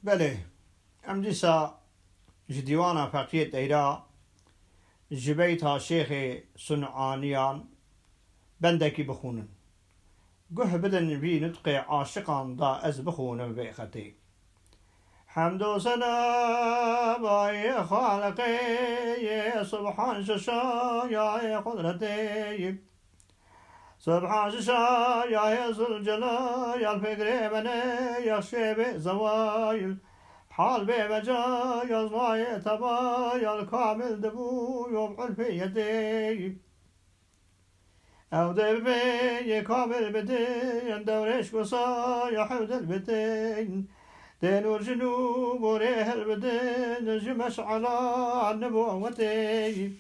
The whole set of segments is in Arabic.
بله ام دیسا جدیوانا فقیت ایرا جبیتا شیخ صنعانیان بندکی بخونن گه بدن بی نطق عاشقان دا از بخونن بیختی حمد و ثنا بای خالقی سبحان ششا یا قدرتی سبحان ششا یا ذوالجلال یا الفکر منه یا شیب زوایل حال بمجا یا زمای تبا یا الكامل دبو يوم في يدي او دبي كامل بدين دورش قصا يا حود البدين دينور جنوب وريه البدين جمش على النبوتي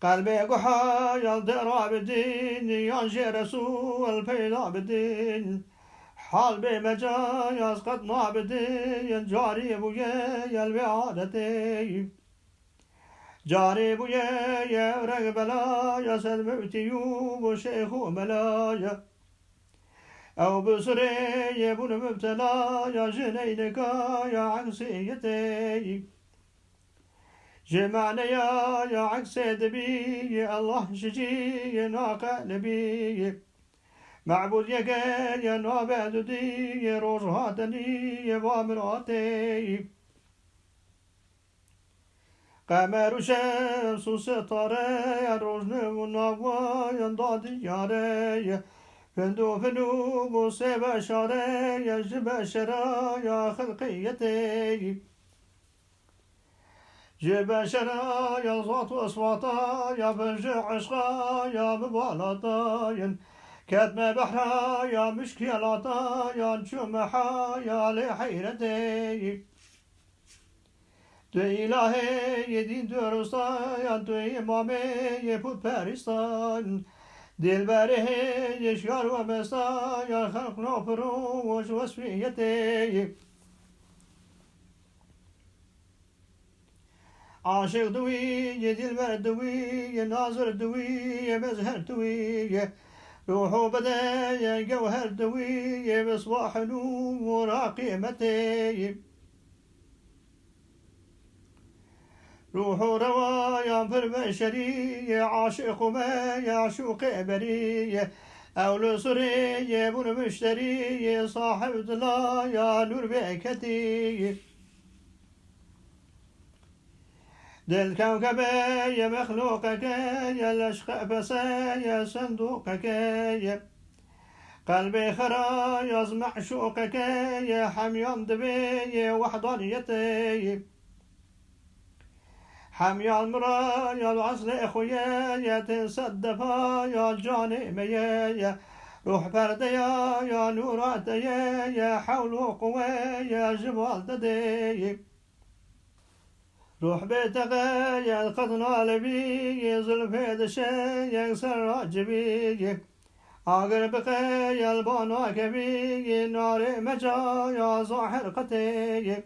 قلبي قحا يا درا بدين ينجي رسول الفيضا بدين حال بمجاز قد نابدي جاري بويا يلبي عادتي جاري بويا يا ورق بلايا سد مبتيوب وشيخ ملايا أو بصري يبون مبتلا يا جنينك يا عكسيتي جمعنا يا عكس دبي الله شجي ناقة نبي معبود يقال يا نابع دي روج هاتني وامراتي قمر شمس ستاره روز ونوا يندادي ياري فندو بوسي شاره يا جبشرا يا خلقيتي جبشرا يا صوت وصواتا يا برجع عشقا يا مبالطا كتم بحرا يا مشكلاتا يا جمحا يا لحيرتي تو إلهي يدين درستا يا تو إمامي يفوت بارستان دل بره يشكر ومستا يا خلق نوفرو وش وسفيتي عاشق دوي يدل برد دوي يناظر دوي يمزهر دوي روحو بدايا جوهر دوي بصباح نور قيمتي روحو روايا في البشرية عاشق ما يعشوق برية أول صري بن مشتري صاحب لا يا نور بكتي دل كوكب يا مخلوقك يا الأشقى بسا يا صندوقك يا قلبي خرا يا معشوقك يا حميان دبي يا وحضانيتي حميان مرا يا العسل اخويا يا تصدفا يا جاني ميا يا روح برديا يا نورات يا حول وقوة يا جبال ددي روح بيتك يا قطنا لبي زلفي دشي يا سراج بي آقر بقي يا البانا كبي نار مجا يا ظاهر قتي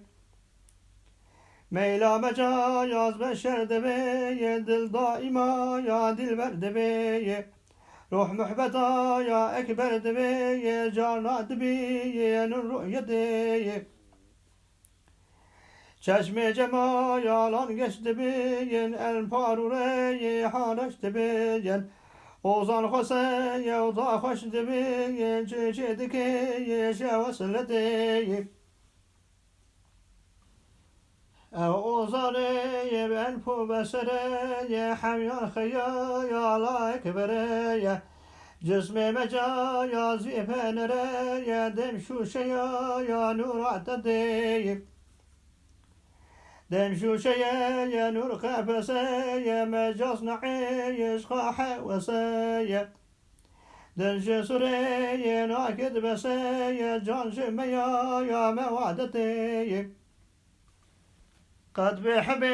ميلا مجا يا بشر دبي دل دائما يا دل برد بي روح محبتا يا أكبر دبي جانا دبي يا نور رؤيتي چشم جمایالان گشت بین الپاروره حالشت بین اوزان خوصه یوضا خوشت بین چه دکی شوصلتی اوزانه بلپو بسره حمیان خیال اکبره جسم مجا یا زیپنره یا دمشوشه یا نورات دی دم شوشة يا نور قفصة يا مجاز نعي يشقى حوسة دم جسوري يا ناكد بسة يا جان شميا يا موعدتي قد بحبي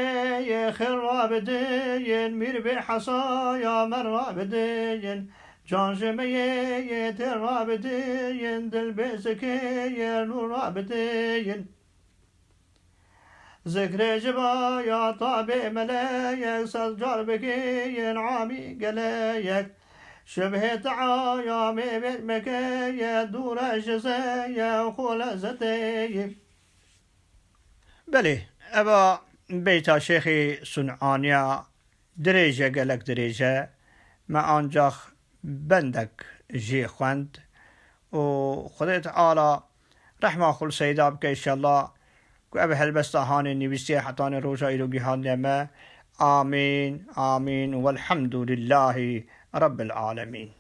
يا خرابدين مير بحصا يا مرابدين جان شميا يا ترابدين دل بسكي يا نور رابدين ذكر جبا يا طابع ملايك سجار بكي عامي قلايك شبه تعايا ميبت مكية دور جزايا وخلازتي. بله أبا بيتا شيخي صنعانيا دريجة قالك دريجة ما أنجخ بندك جي خوند وخذت تعالى رحمة خل سيدا بك إن شاء الله وأبا هلبستا هاني نبيسي حتاني روجا إلو جهاد لما آمين آمين والحمد لله رب العالمين.